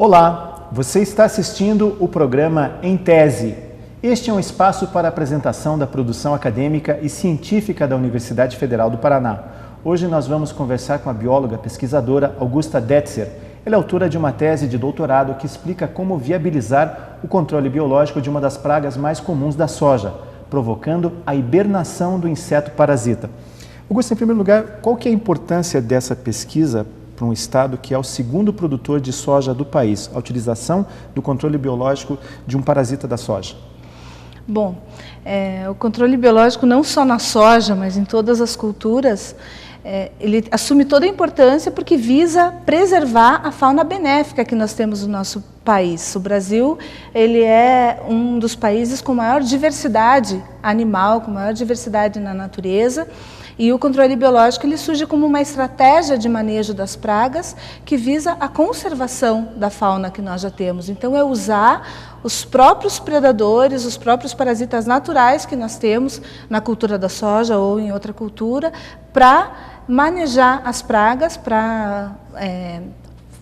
Olá, você está assistindo o programa Em Tese. Este é um espaço para a apresentação da produção acadêmica e científica da Universidade Federal do Paraná. Hoje nós vamos conversar com a bióloga pesquisadora Augusta Detzer. Ela é autora de uma tese de doutorado que explica como viabilizar o controle biológico de uma das pragas mais comuns da soja, provocando a hibernação do inseto parasita. Augusta, em primeiro lugar, qual que é a importância dessa pesquisa para um estado que é o segundo produtor de soja do país, a utilização do controle biológico de um parasita da soja? Bom, o controle biológico não só na soja, mas em todas as culturas, ele assume toda a importância porque visa preservar a fauna benéfica que nós temos no nosso país. O Brasil, ele é um dos países com maior diversidade animal, com maior diversidade na natureza, e o controle biológico ele surge como uma estratégia de manejo das pragas que visa a conservação da fauna que nós já temos. Então, é usar os próprios predadores, os próprios parasitas naturais que nós temos na cultura da soja ou em outra cultura, para manejar as pragas, para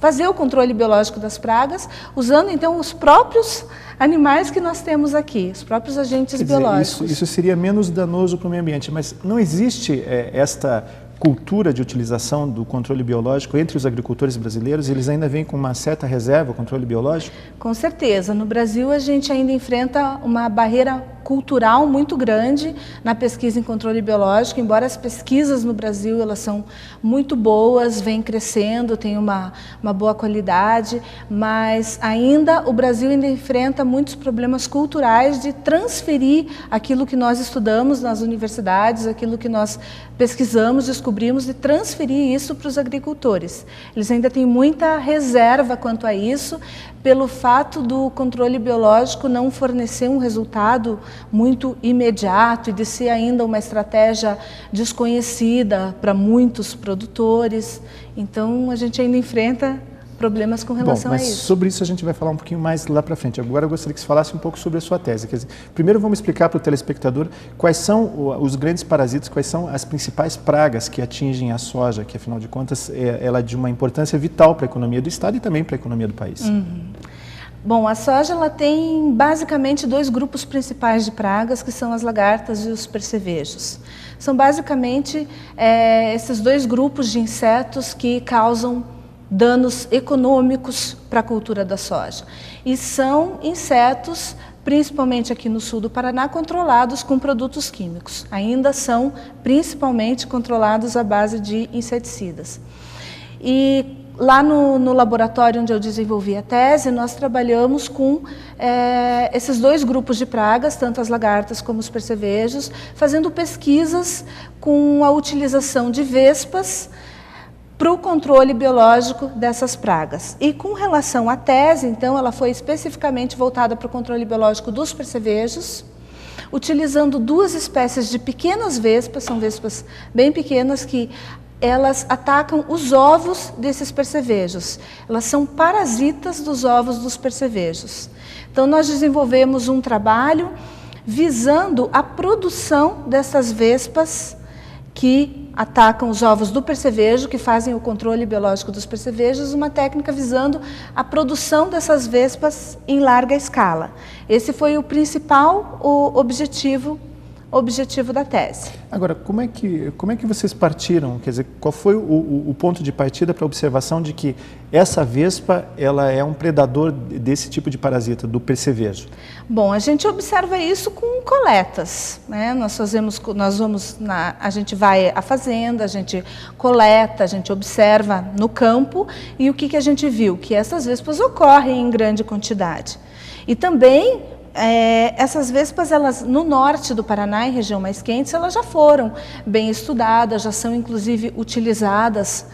fazer o controle biológico das pragas, usando então os próprios animais que nós temos aqui, os próprios agentes biológicos. Isso seria menos danoso para o meio ambiente, mas não existe esta cultura de utilização do controle biológico entre os agricultores brasileiros? Eles ainda vêm com uma certa reserva ao controle biológico? Com certeza. No Brasil, a gente ainda enfrenta uma barreira cultural muito grande na pesquisa em controle biológico, embora as pesquisas no Brasil elas são muito boas, vêm crescendo, têm uma boa qualidade, mas ainda o Brasil ainda enfrenta muitos problemas culturais de transferir aquilo que nós estudamos nas universidades, aquilo que nós pesquisamos, descobrimos, e transferir isso para os agricultores. Eles ainda têm muita reserva quanto a isso, pelo fato do controle biológico não fornecer um resultado muito imediato e de ser ainda uma estratégia desconhecida para muitos produtores. Então, a gente ainda enfrenta problemas com relação a isso. Sobre isso a gente vai falar um pouquinho mais lá para frente. Agora eu gostaria que você falasse um pouco sobre a sua tese. Quer dizer, primeiro vamos explicar para o telespectador quais são os grandes parasitas, quais são as principais pragas que atingem a soja, que afinal de contas ela é de uma importância vital para a economia do estado e também para a economia do país. Bom, a soja ela tem basicamente dois grupos principais de pragas, que são as lagartas e os percevejos. São basicamente esses dois grupos de insetos que causam danos econômicos para a cultura da soja. E são insetos, principalmente aqui no sul do Paraná, controlados com produtos químicos. Ainda são principalmente controlados à base de inseticidas. E lá no laboratório onde eu desenvolvi a tese, nós trabalhamos com esses dois grupos de pragas, tanto as lagartas como os percevejos, fazendo pesquisas com a utilização de vespas para o controle biológico dessas pragas. E com relação à tese, então, ela foi especificamente voltada para o controle biológico dos percevejos, utilizando duas espécies de pequenas vespas, são vespas bem pequenas que elas atacam os ovos desses percevejos. Elas são parasitas dos ovos dos percevejos. Então, nós desenvolvemos um trabalho visando a produção dessas vespas que atacam os ovos do percevejo, que fazem o controle biológico dos percevejos, uma técnica visando a produção dessas vespas em larga escala. Esse foi o principal objetivo da tese. Agora, como é que vocês partiram? Quer dizer, qual foi o ponto de partida para a observação de que essa vespa ela é um predador desse tipo de parasita, do percevejo? Bom, a gente observa isso com coletas, né? A gente vai à fazenda, a gente coleta, a gente observa no campo, e o que a gente viu? Que essas vespas ocorrem em grande quantidade. E também essas vespas, elas, no norte do Paraná, em região mais quente, elas já foram bem estudadas, já são inclusive utilizadas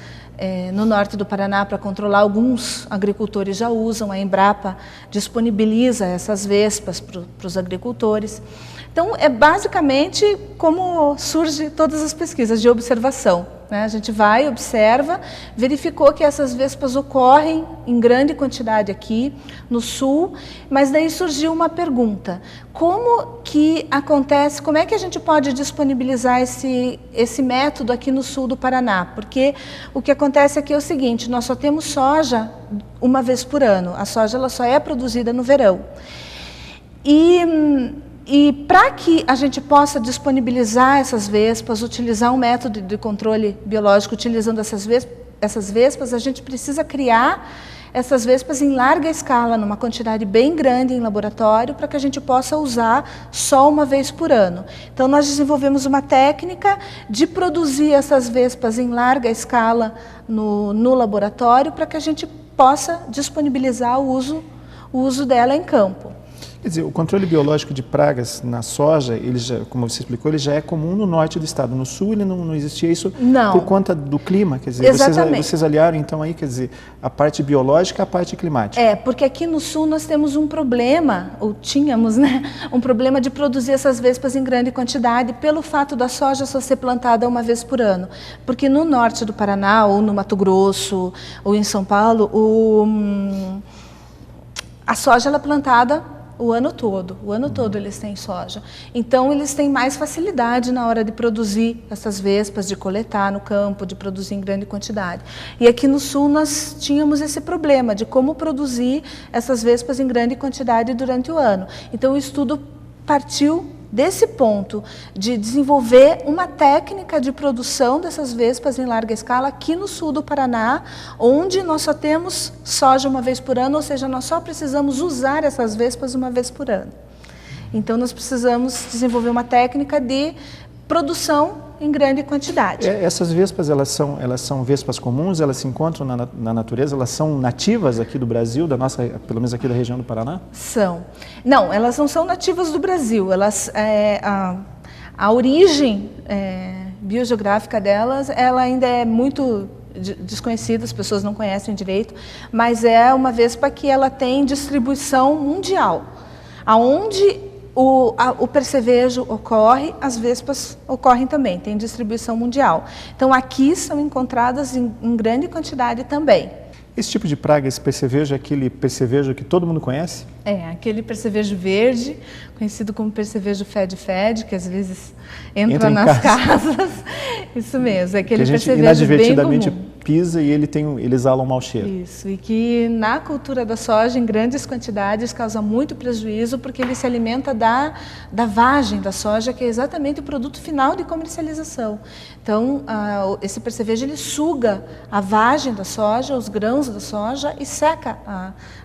no norte do Paraná para controlar. Alguns agricultores já usam, a Embrapa disponibiliza essas vespas para os agricultores. Então, é basicamente como surgem todas as pesquisas de observação. A gente vai, observa, verificou que essas vespas ocorrem em grande quantidade aqui no sul, mas daí surgiu uma pergunta: como que acontece, como é que a gente pode disponibilizar esse método aqui no sul do Paraná? Porque o que acontece aqui é o seguinte: nós só temos soja uma vez por ano, a soja ela só é produzida no verão. E para que a gente possa disponibilizar essas vespas, utilizar um método de controle biológico utilizando essas vespas, a gente precisa criar essas vespas em larga escala, numa quantidade bem grande em laboratório, para que a gente possa usar só uma vez por ano. Então, nós desenvolvemos uma técnica de produzir essas vespas em larga escala no laboratório, para que a gente possa disponibilizar o uso dela em campo. Quer dizer, o controle biológico de pragas na soja, ele já, como você explicou, ele já é comum no norte do estado. No sul ele não existia isso por conta do clima, quer dizer, vocês aliaram então aí, quer dizer, a parte biológica e a parte climática. Porque aqui no sul nós temos um problema, ou tínhamos, né, um problema de produzir essas vespas em grande quantidade pelo fato da soja só ser plantada uma vez por ano. Porque no norte do Paraná, ou no Mato Grosso, ou em São Paulo, a soja ela é plantada o ano todo eles têm soja. Então, eles têm mais facilidade na hora de produzir essas vespas, de coletar no campo, de produzir em grande quantidade. E aqui no sul nós tínhamos esse problema de como produzir essas vespas em grande quantidade durante o ano. Então, o estudo partiu desse ponto de desenvolver uma técnica de produção dessas vespas em larga escala aqui no sul do Paraná, onde nós só temos soja uma vez por ano, ou seja, nós só precisamos usar essas vespas uma vez por ano. Então, nós precisamos desenvolver uma técnica de produção em grande quantidade. Essas vespas, elas são vespas comuns, elas se encontram na natureza, elas são nativas aqui do Brasil, pelo menos aqui da região do Paraná? São. Não, elas não são nativas do Brasil. A origem biogeográfica delas, ela ainda é muito desconhecida, as pessoas não conhecem direito, mas é uma vespa que ela tem distribuição mundial. Aonde o percevejo ocorre, as vespas ocorrem também, tem distribuição mundial. Então, aqui são encontradas em grande quantidade também. Esse tipo de praga, esse percevejo, é aquele percevejo que todo mundo conhece? Aquele percevejo verde, conhecido como percevejo fede-fede, que às vezes entra nas casas. Isso mesmo, é aquele percevejo bem comum. Pisa e ele exala um mau cheiro. Isso, e que na cultura da soja, em grandes quantidades, causa muito prejuízo, porque ele se alimenta da vagem da soja, que é exatamente o produto final de comercialização. Então, esse percevejo, ele suga a vagem da soja, os grãos da soja, e seca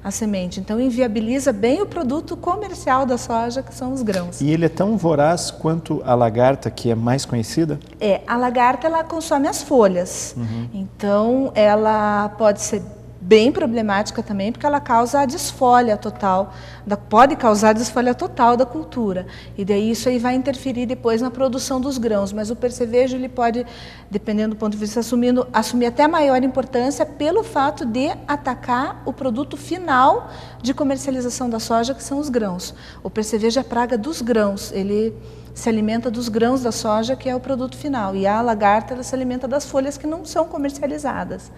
a semente. Então, inviabiliza bem o produto comercial da soja, que são os grãos. E ele é tão voraz quanto a lagarta, que é mais conhecida? A lagarta, ela consome as folhas. Então, ela pode ser bem problemática também, porque ela causa a desfolha total, pode causar a desfolha total da cultura. E daí isso aí vai interferir depois na produção dos grãos. Mas o percevejo, ele pode, dependendo do ponto de vista, assumir até maior importância pelo fato de atacar o produto final de comercialização da soja, que são os grãos. O percevejo é a praga dos grãos, ele se alimenta dos grãos da soja, que é o produto final. E a lagarta, ela se alimenta das folhas que não são comercializadas.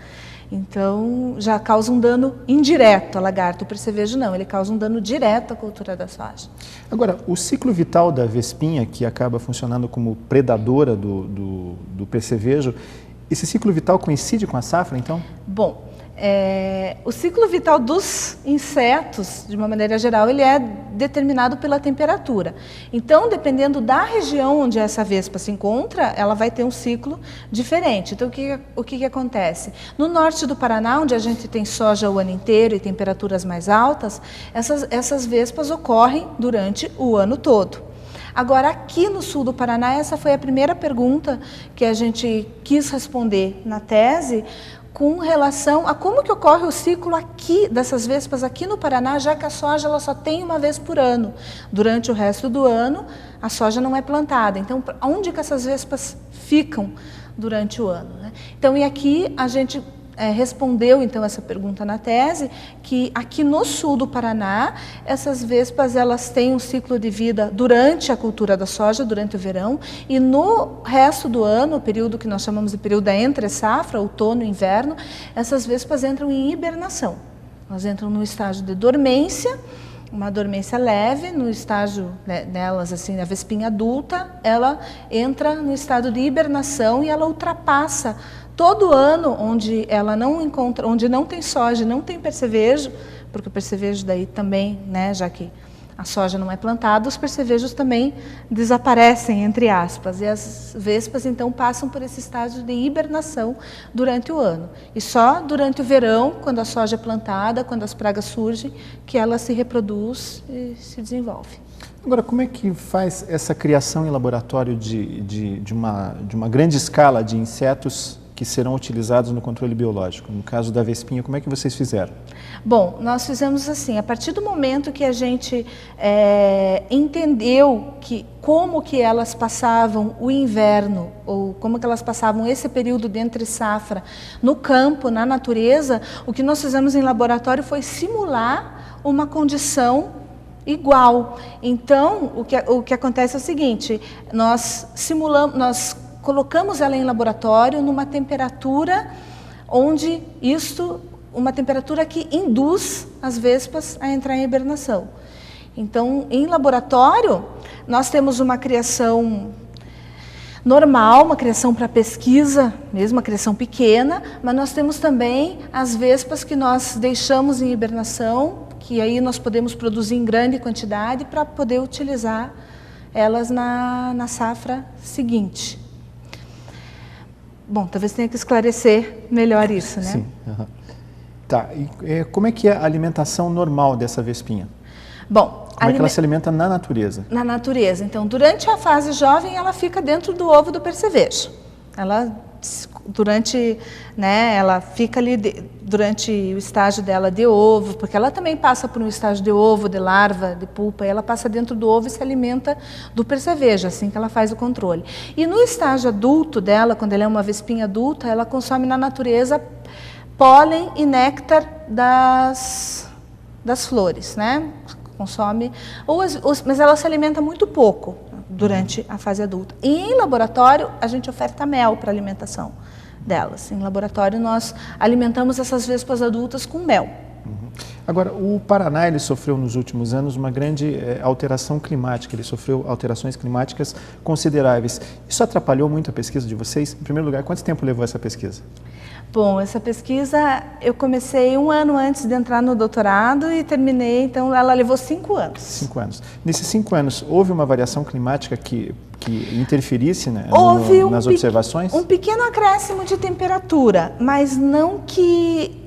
Então, já causa um dano indireto a lagarta. O percevejo não, ele causa um dano direto à cultura da soja. Agora, o ciclo vital da vespinha, que acaba funcionando como predadora do percevejo, esse ciclo vital coincide com a safra, então? Bom, o ciclo vital dos insetos, de uma maneira geral, ele é determinado pela temperatura. Então, dependendo da região onde essa vespa se encontra, ela vai ter um ciclo diferente. Então, o que acontece? No norte do Paraná, onde a gente tem soja o ano inteiro e temperaturas mais altas, essas vespas ocorrem durante o ano todo. Agora, aqui no sul do Paraná, essa foi a primeira pergunta que a gente quis responder na tese, com relação a como que ocorre o ciclo aqui dessas vespas aqui no Paraná, já que a soja ela só tem uma vez por ano. Durante o resto do ano, a soja não é plantada. Então, onde que essas vespas ficam durante o ano, né? Então, e aqui a gente respondeu então essa pergunta na tese, que aqui no sul do Paraná, essas vespas elas têm um ciclo de vida durante a cultura da soja, durante o verão, e no resto do ano, o período que nós chamamos de período da entre-safra, outono e inverno, essas vespas entram em hibernação. Elas entram no estágio de dormência, uma dormência leve, no estágio delas, assim, a vespinha adulta, ela entra no estado de hibernação e ela ultrapassa todo ano onde ela não encontra, onde não tem soja, não tem percevejo, porque o percevejo daí também, né, já que a soja não é plantada, os percevejos também desaparecem, entre aspas, e as vespas então passam por esse estágio de hibernação durante o ano. E só durante o verão, quando a soja é plantada, quando as pragas surgem, que ela se reproduz e se desenvolve. Agora, como é que faz essa criação em laboratório de uma grande escala de insetos que serão utilizados no controle biológico? No caso da vespinha, como é que vocês fizeram? Bom, nós fizemos assim, a partir do momento que a gente entendeu como que elas passavam o inverno, ou como que elas passavam esse período de entre-safra no campo, na natureza, o que nós fizemos em laboratório foi simular uma condição igual. Então, o que acontece é o seguinte, nós colocamos ela em laboratório numa temperatura onde uma temperatura que induz as vespas a entrar em hibernação. Então, em laboratório, nós temos uma criação normal, uma criação para pesquisa, mesmo uma criação pequena, mas nós temos também as vespas que nós deixamos em hibernação, que aí nós podemos produzir em grande quantidade para poder utilizar elas na safra seguinte. Bom, talvez tenha que esclarecer melhor isso, né? Sim. Uhum. Tá, e como é que é a alimentação normal dessa vespinha? Bom, como é que ela se alimenta na natureza? Na natureza. Então, durante a fase jovem, ela fica dentro do ovo do percevejo. Ela fica ali durante o estágio dela de ovo, porque ela também passa por um estágio de ovo, de larva, de pupa, e ela passa dentro do ovo e se alimenta do percevejo, assim que ela faz o controle. E no estágio adulto dela, quando ela é uma vespinha adulta, ela consome na natureza pólen e néctar das flores, né? Consome, mas ela se alimenta muito pouco durante a fase adulta. E em laboratório, a gente oferta mel para a alimentação delas. Em laboratório, nós alimentamos essas vespas adultas com mel. Agora, o Paraná ele sofreu nos últimos anos uma grande alteração climática, ele sofreu alterações climáticas consideráveis. Isso atrapalhou muito a pesquisa de vocês? Em primeiro lugar, quanto tempo levou essa pesquisa? Bom, essa pesquisa eu comecei 1 ano antes de entrar no doutorado e terminei, então ela levou 5 anos. 5 anos. Nesses 5 anos, houve uma variação climática que interferisse, né, nas observações? Um pequeno acréscimo de temperatura, mas não que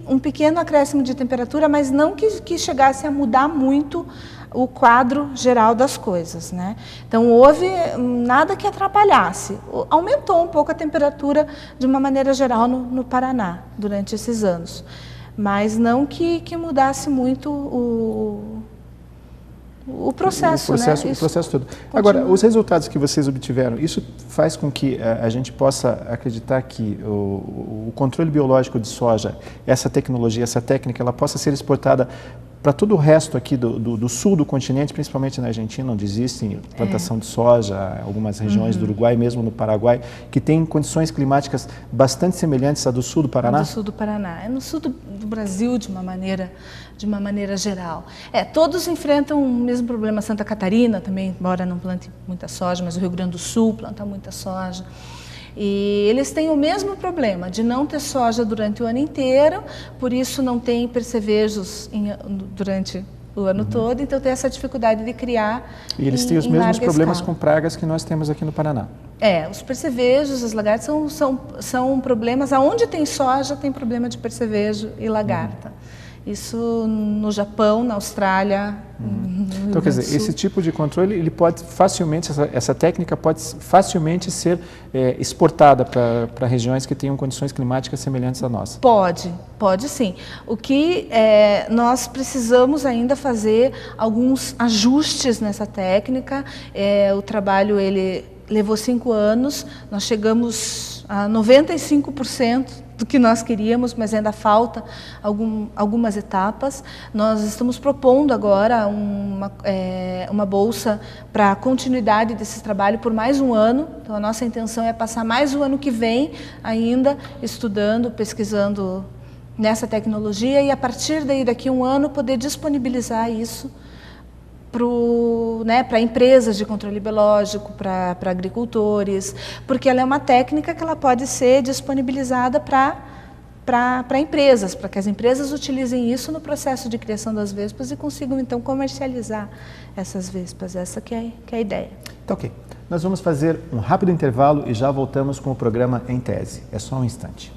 chegasse a mudar muito o quadro geral das coisas, né? Então, houve nada que atrapalhasse. Aumentou um pouco a temperatura de uma maneira geral no Paraná durante esses anos, mas não que mudasse muito o processo, né? O processo todo. Agora, os resultados que vocês obtiveram, isso faz com que a gente possa acreditar que o controle biológico de soja, essa tecnologia, essa técnica, ela possa ser exportada para todo o resto aqui do sul do continente, principalmente na Argentina, onde existe plantação de soja, algumas regiões do Uruguai, mesmo no Paraguai, que tem condições climáticas bastante semelhantes à do sul do Paraná? Do sul do Paraná. É no sul do Brasil, de uma maneira geral. Todos enfrentam o mesmo problema. Santa Catarina também, embora não plante muita soja, mas o Rio Grande do Sul planta muita soja. E eles têm o mesmo problema de não ter soja durante o ano inteiro, por isso não tem percevejos durante o ano todo, então tem essa dificuldade de criar. E eles têm os mesmos problemas com pragas que nós temos aqui no Paraná. Os percevejos, as lagartas são problemas, aonde tem soja tem problema de percevejo e lagarta. Isso no Japão, na Austrália, Então, quer dizer, esse tipo de controle, ele pode facilmente, essa técnica pode facilmente ser exportada para regiões que tenham condições climáticas semelhantes à nossa. Pode sim. O que nós precisamos ainda fazer alguns ajustes nessa técnica. O trabalho, ele levou 5 anos, nós chegamos a 95% do que nós queríamos, mas ainda falta algumas etapas. Nós estamos propondo agora uma bolsa para a continuidade desse trabalho por mais um ano. Então, a nossa intenção é passar mais o ano que vem ainda estudando, pesquisando nessa tecnologia e, a partir daí, daqui a um ano, poder disponibilizar isso para empresas de controle biológico, para agricultores, porque ela é uma técnica que ela pode ser disponibilizada para empresas, para que as empresas utilizem isso no processo de criação das vespas e consigam, então, comercializar essas vespas. Essa que é a ideia. Então, ok. Nós vamos fazer um rápido intervalo e já voltamos com o programa Em Tese. É só um instante.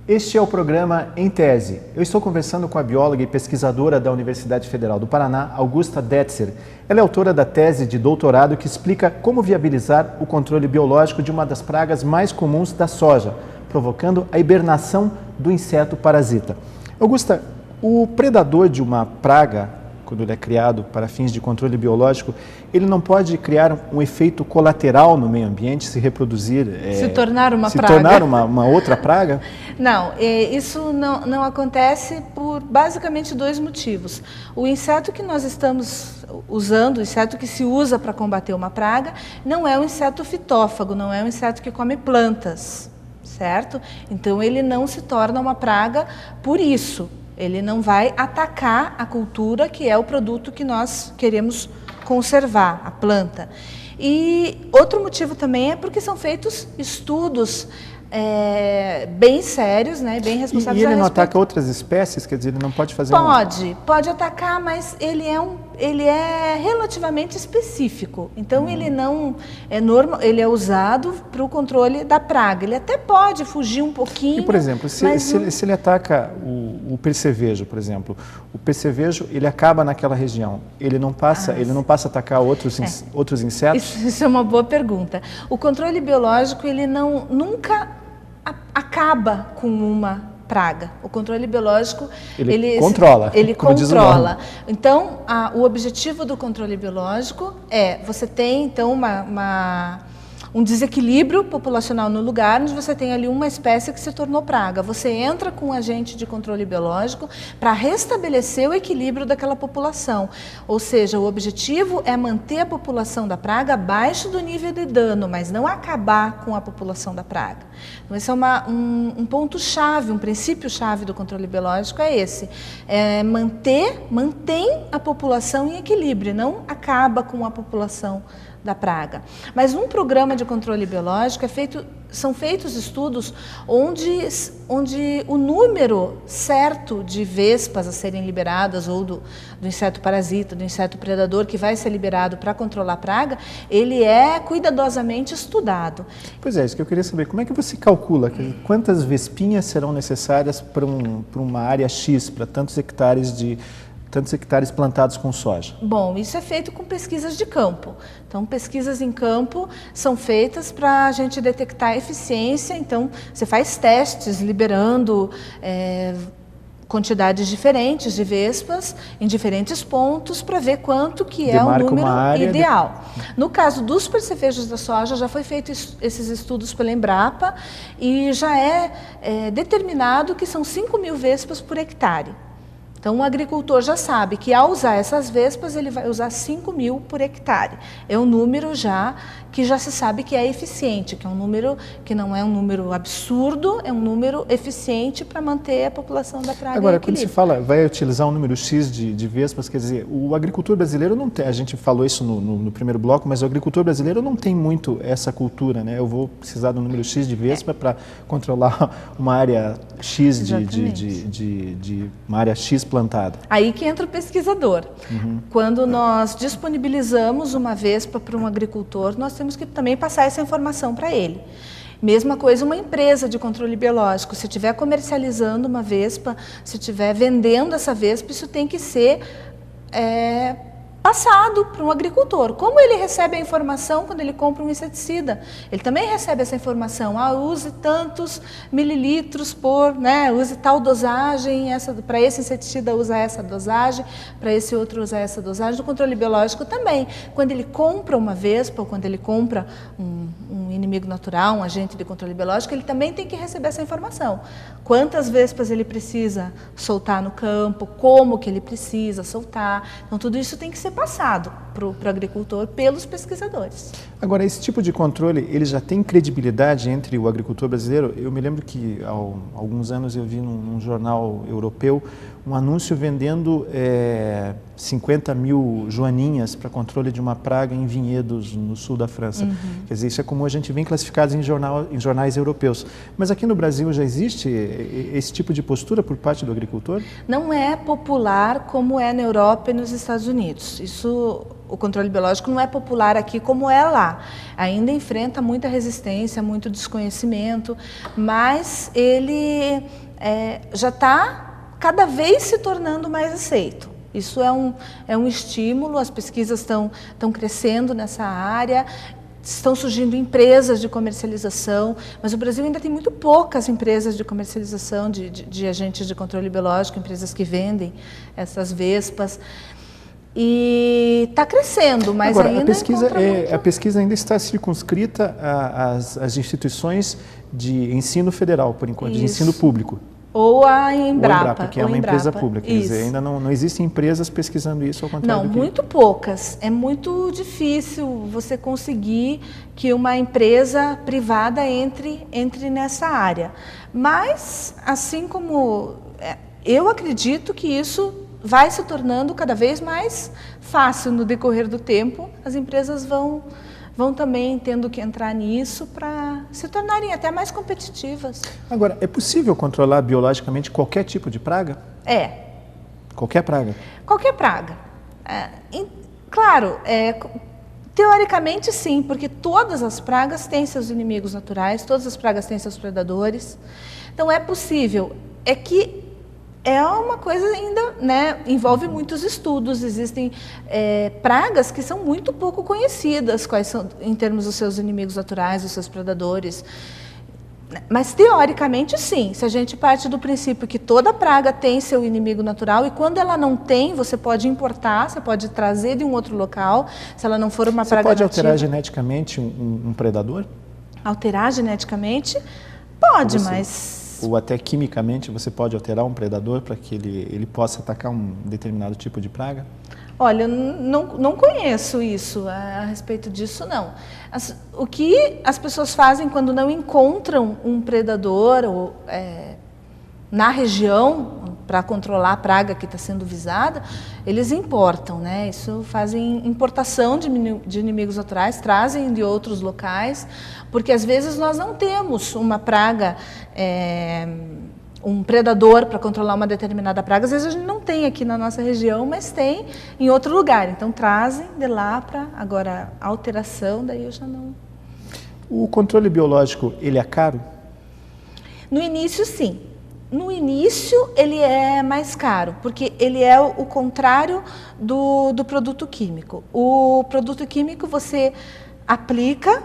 Este é o programa Em Tese. Eu estou conversando com a bióloga e pesquisadora da Universidade Federal do Paraná, Augusta Detzer. Ela é autora da tese de doutorado que explica como viabilizar o controle biológico de uma das pragas mais comuns da soja, provocando a hibernação do inseto parasita. Augusta, o predador de uma praga, quando ele é criado para fins de controle biológico, ele não pode criar um efeito colateral no meio ambiente, se reproduzir, se tornar uma praga. Se tornar uma outra praga? Não, isso não acontece por basicamente dois motivos. O inseto que nós estamos usando, o inseto que se usa para combater uma praga, não é um inseto fitófago, não é um inseto que come plantas, certo? Então ele não se torna uma praga por isso. Ele não vai atacar a cultura, que é o produto que nós queremos conservar, a planta. E outro motivo também é porque são feitos estudos bem sérios, né, bem responsáveis. E ele não ataca outras espécies? Quer dizer, ele não pode fazer Pode atacar, mas ele é relativamente específico. Então, ele não é normal, ele é usado para o controle da praga. Ele até pode fugir um pouquinho. E, por exemplo, se ele ataca o percevejo, por exemplo, o percevejo, ele acaba naquela região. Ele não passa a atacar outros insetos? Isso é uma boa pergunta. O controle biológico, ele nunca acaba com uma praga. O controle biológico, ele controla. Então, o objetivo do controle biológico é, você tem, então, um desequilíbrio populacional no lugar onde você tem ali uma espécie que se tornou praga. Você entra com um agente de controle biológico para restabelecer o equilíbrio daquela população. Ou seja, o objetivo é manter a população da praga abaixo do nível de dano, mas não acabar com a população da praga. Então, esse é um ponto-chave, um princípio-chave do controle biológico é esse. Mantém a população em equilíbrio, não acaba com a população da praga. Mas num programa de controle biológico são feitos estudos onde o número certo de vespas a serem liberadas, ou do inseto parasita, do inseto predador que vai ser liberado para controlar a praga, ele é cuidadosamente estudado. Pois é, isso que eu queria saber. Como é que você calcula quantas vespinhas serão necessárias para uma área X, para tantos hectares plantados com soja? Bom, isso é feito com pesquisas de campo. Então, pesquisas em campo são feitas para a gente detectar a eficiência. Então, você faz testes liberando quantidades diferentes de vespas em diferentes pontos para ver quanto que é o número ideal. No caso dos percevejos da soja, já foi feito esses estudos pela Embrapa e já é determinado que são 5.000 vespas por hectare. Então, o agricultor já sabe que, ao usar essas vespas, ele vai usar 5.000 por hectare. É um número que já se sabe que é eficiente, que é um número que não é um número absurdo, é um número eficiente para manter a população da praga em equilíbrio. Agora, quando se fala, vai utilizar um número X de vespas, quer dizer, o agricultor brasileiro não tem, a gente falou isso no primeiro bloco, mas o agricultor brasileiro não tem muito essa cultura, né? Eu vou precisar do número X de vespa para controlar uma área X de uma área X plantada. Aí que entra o pesquisador. Quando nós disponibilizamos uma vespa para um agricultor, nós temos que também passar essa informação para ele. Mesma coisa uma empresa de controle biológico. Se estiver comercializando uma vespa, se estiver vendendo essa vespa, isso tem que ser passado para um agricultor. Como ele recebe a informação quando ele compra um inseticida? Ele também recebe essa informação. Use tantos mililitros por, use tal dosagem, para esse inseticida usa essa dosagem, para esse outro usa essa dosagem. No controle biológico também. Quando ele compra uma vespa, ou quando ele compra um inimigo natural, um agente de controle biológico, ele também tem que receber essa informação. Quantas vespas ele precisa soltar no campo, como que ele precisa soltar. Então, tudo isso tem que ser passado para o agricultor pelos pesquisadores. Agora, esse tipo de controle, ele já tem credibilidade entre o agricultor brasileiro? Eu me lembro que há alguns anos eu vi num jornal europeu um anúncio vendendo 50 mil joaninhas para controle de uma praga em vinhedos no sul da França. Quer dizer, isso é comum a gente ver classificados em jornais europeus. Mas aqui no Brasil já existe esse tipo de postura por parte do agricultor? Não é popular como é na Europa e nos Estados Unidos. O controle biológico não é popular aqui como é lá. Ainda enfrenta muita resistência, muito desconhecimento, mas ele já está cada vez se tornando mais aceito. Isso é um estímulo, as pesquisas estão crescendo nessa área, estão surgindo empresas de comercialização, mas o Brasil ainda tem muito poucas empresas de comercialização de agentes de controle biológico, empresas que vendem essas vespas. E está crescendo, mas agora, ainda a pesquisa ainda está circunscrita às instituições de ensino federal, por enquanto, de ensino público. Ou a Embrapa. Que é uma empresa pública. Quer dizer, ainda não existem empresas pesquisando isso, ao contrário Não, muito poucas. É muito difícil você conseguir que uma empresa privada entre nessa área. Mas, assim como eu acredito que isso vai se tornando cada vez mais fácil no decorrer do tempo, as empresas vão também tendo que entrar nisso para se tornarem até mais competitivas. Agora, é possível controlar biologicamente qualquer tipo de praga? É. Qualquer praga? Qualquer praga. Claro, teoricamente sim, porque todas as pragas têm seus inimigos naturais, todas as pragas têm seus predadores. Então é possível. É que é uma coisa ainda, envolve muitos estudos, existem pragas que são muito pouco conhecidas, quais são, em termos dos seus inimigos naturais, dos seus predadores. Mas, teoricamente, sim, se a gente parte do princípio que toda praga tem seu inimigo natural, e quando ela não tem, você pode importar, você pode trazer de um outro local, se ela não for uma praga nativa. Você pode alterar geneticamente um predador? Alterar geneticamente? Pode, mas... Ou até quimicamente você pode alterar um predador para que ele possa atacar um determinado tipo de praga? Olha, não conheço isso, a respeito disso não. O que as pessoas fazem quando não encontram um predador na região para controlar a praga que está sendo visada, eles importam, Isso fazem importação de inimigos naturais, trazem de outros locais, porque às vezes nós não temos uma praga, um predador para controlar uma determinada praga. Às vezes a gente não tem aqui na nossa região, mas tem em outro lugar. Então trazem de lá para... Agora, a alteração, daí eu já não... O controle biológico, ele é caro? No início, sim. No início, ele é mais caro, porque ele é o contrário do produto químico. O produto químico você aplica,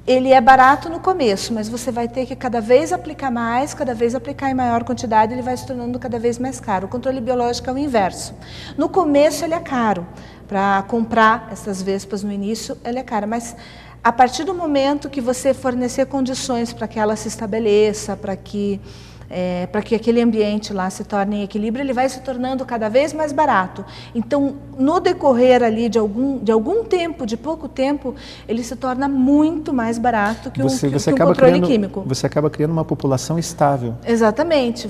ele é barato no começo, mas você vai ter que cada vez aplicar mais, cada vez aplicar em maior quantidade, ele vai se tornando cada vez mais caro. O controle biológico é o inverso. No começo, ele é caro. Para comprar essas vespas no início, ele é caro, mas... A partir do momento que você fornecer condições para que ela se estabeleça, para que aquele ambiente lá se torne em equilíbrio, ele vai se tornando cada vez mais barato. Então, no decorrer ali de algum tempo, de pouco tempo, ele se torna muito mais barato que um controle químico. Você acaba criando uma população estável. Exatamente.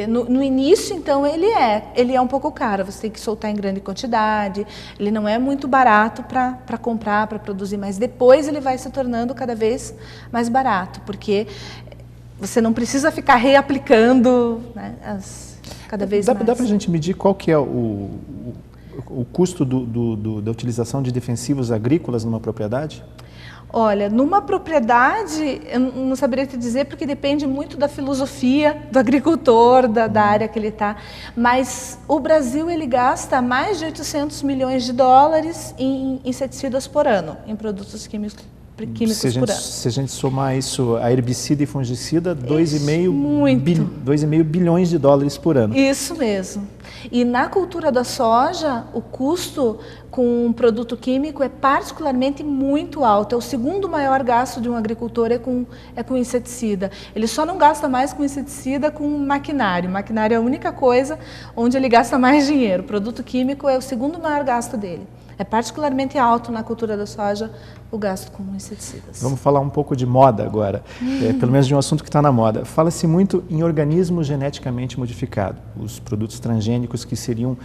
No início, então, ele é um pouco caro. Você tem que soltar em grande quantidade, ele não é muito barato para comprar, para produzir, mas depois ele vai se tornando cada vez mais barato, porque... Você não precisa ficar reaplicando cada vez mais. Dá para a gente medir qual que é o custo da utilização de defensivos agrícolas numa propriedade? Olha, numa propriedade, eu não saberia te dizer, porque depende muito da filosofia do agricultor, da área que ele está. Mas o Brasil, ele gasta mais de 800 milhões de dólares em inseticidas por ano, em produtos químicos por ano. Se a gente somar isso a herbicida e fungicida, 2,5 bilhões de dólares por ano. Isso mesmo. E na cultura da soja, o custo com um produto químico é particularmente muito alto. É o segundo maior gasto de um agricultor é com inseticida. Ele só não gasta mais com inseticida com maquinário. Maquinário é a única coisa onde ele gasta mais dinheiro. O produto químico é o segundo maior gasto dele. É particularmente alto na cultura da soja o gasto com inseticidas. Vamos falar um pouco de moda agora, pelo menos de um assunto que está na moda. Fala-se muito em organismo geneticamente modificado, os produtos transgênicos que seriam,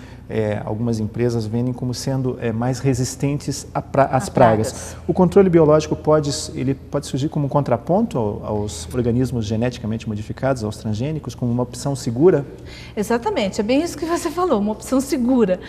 algumas empresas vendem como sendo mais resistentes às pragas. O controle biológico pode surgir como um contraponto aos organismos geneticamente modificados, aos transgênicos, como uma opção segura? Exatamente, é bem isso que você falou, uma opção segura.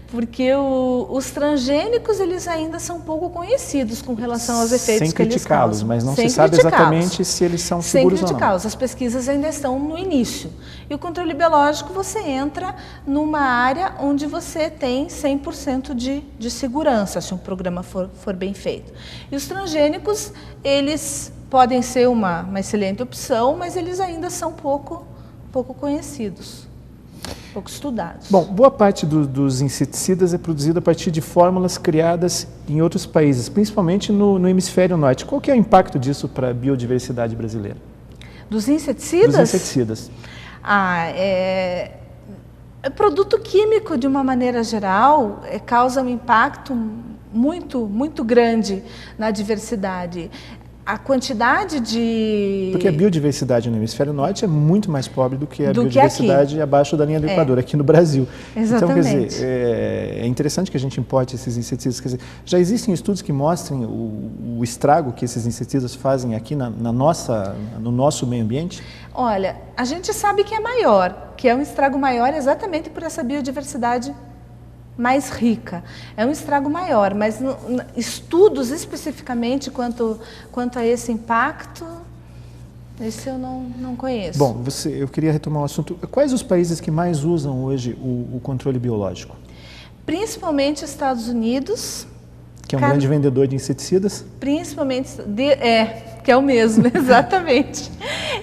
Porque os transgênicos, eles ainda são pouco conhecidos com relação aos efeitos que eles causam. Sem criticá-los, mas não se sabe exatamente se eles são seguros ou não. Sem criticá-los, as pesquisas ainda estão no início. E o controle biológico, você entra numa área onde você tem 100% de segurança, se um programa for bem feito. E os transgênicos, eles podem ser uma excelente opção, mas eles ainda são pouco conhecidos. Pouco estudados. Bom, boa parte dos inseticidas é produzida a partir de fórmulas criadas em outros países, principalmente no hemisfério norte. Qual que é o impacto disso para a biodiversidade brasileira? Dos inseticidas? Dos inseticidas. Produto químico, de uma maneira geral, causa um impacto muito grande na diversidade. A quantidade de... Porque a biodiversidade no hemisfério norte é muito mais pobre do que a biodiversidade abaixo da linha do Equador, aqui no Brasil. Exatamente. Então, quer dizer, é interessante que a gente importe esses inseticidas. Quer dizer, já existem estudos que mostrem o estrago que esses inseticidas fazem aqui no nosso meio ambiente? Olha, a gente sabe que é maior, que é um estrago maior exatamente por essa biodiversidade mais rica. É um estrago maior, mas estudos especificamente quanto a esse impacto, esse eu não conheço. Bom, eu queria retomar o assunto. Quais os países que mais usam hoje o controle biológico? Principalmente Estados Unidos. Que é um grande vendedor de inseticidas? Principalmente, que é o mesmo, exatamente.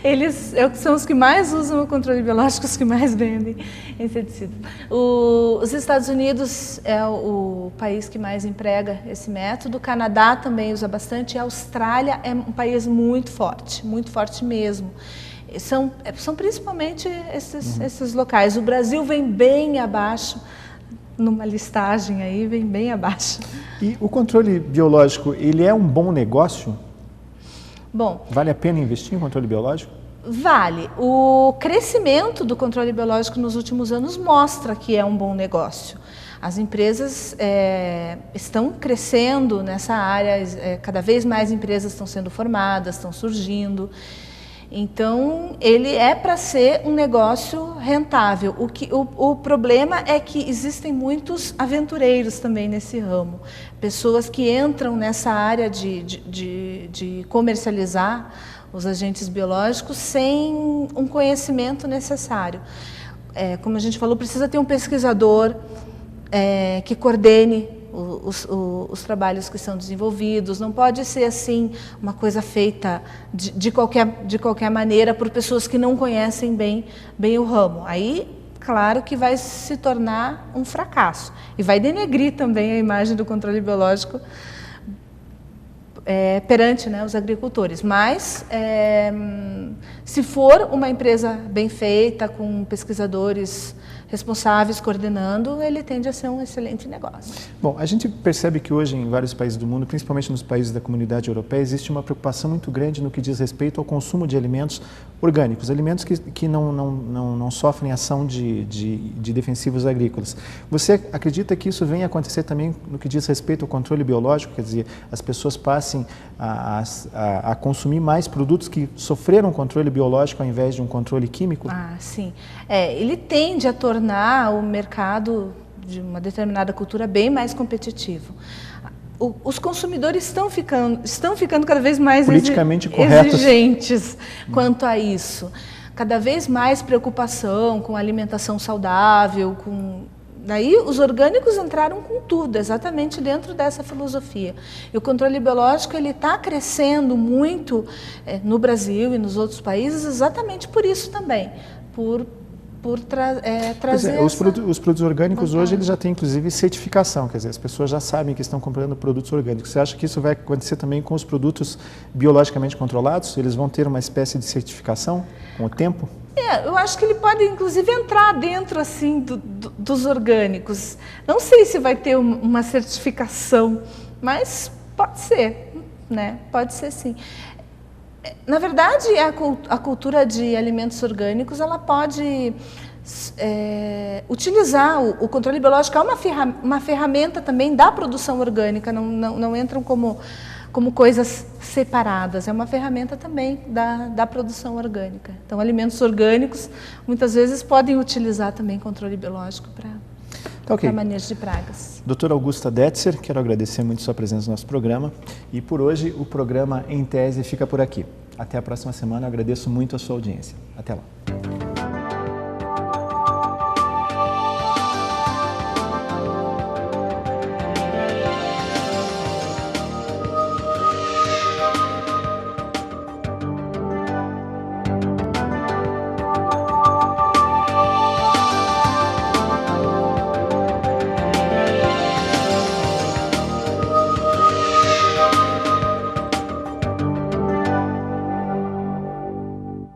Eles são os que mais usam o controle biológico, os que mais vendem inseticidas. Os Estados Unidos é o país que mais emprega esse método. O Canadá também usa bastante. E a Austrália é um país muito forte mesmo. São principalmente esses locais. O Brasil vem bem abaixo. Numa listagem aí, vem bem abaixo. E o controle biológico, ele é um bom negócio? Bom... Vale a pena investir em controle biológico? Vale. O crescimento do controle biológico nos últimos anos mostra que é um bom negócio. As empresas estão crescendo nessa área, cada vez mais empresas estão sendo formadas, estão surgindo. Então, ele é para ser um negócio rentável. O problema é que existem muitos aventureiros também nesse ramo. Pessoas que entram nessa área de comercializar os agentes biológicos sem um conhecimento necessário. Como a gente falou, precisa ter um pesquisador que coordene os trabalhos que são desenvolvidos. Não pode ser assim uma coisa feita de qualquer maneira por pessoas que não conhecem bem o ramo. Aí, claro que vai se tornar um fracasso e vai denegrir também a imagem do controle biológico perante os agricultores. Mas, se for uma empresa bem feita, com pesquisadores responsáveis coordenando, ele tende a ser um excelente negócio. Bom, a gente percebe que hoje em vários países do mundo, principalmente nos países da comunidade europeia, existe uma preocupação muito grande no que diz respeito ao consumo de alimentos orgânicos, alimentos que não sofrem ação de defensivos agrícolas. Você acredita que isso venha acontecer também no que diz respeito ao controle biológico? Quer dizer, as pessoas passem a consumir mais produtos que sofreram controle biológico ao invés de um controle químico? Sim. Ele tende a tornar o mercado de uma determinada cultura bem mais competitivo. Os consumidores estão ficando cada vez mais politicamente corretos, exigentes quanto a isso. Cada vez mais preocupação com alimentação saudável, Daí os orgânicos entraram com tudo, exatamente dentro dessa filosofia. E o controle biológico está crescendo muito no Brasil e nos outros países exatamente por isso também, por trazer os produtos orgânicos hoje eles já têm inclusive certificação, quer dizer, as pessoas já sabem que estão comprando produtos orgânicos. Você acha que isso vai acontecer também com os produtos biologicamente controlados? Eles vão ter uma espécie de certificação com o tempo? Eu acho que ele pode, inclusive, entrar dentro assim, dos orgânicos. Não sei se vai ter uma certificação, mas pode ser, né? Pode ser sim. Na verdade, a cultura de alimentos orgânicos, ela pode utilizar o controle biológico, é uma ferramenta também da produção orgânica, não entram como coisas separadas, é uma ferramenta também da produção orgânica. Então, alimentos orgânicos, muitas vezes, podem utilizar também controle biológico para manejo de pragas. Doutora Augusta Detzer, quero agradecer muito sua presença no nosso programa. E por hoje, o programa Em Tese fica por aqui. Até a próxima semana, eu agradeço muito a sua audiência. Até lá.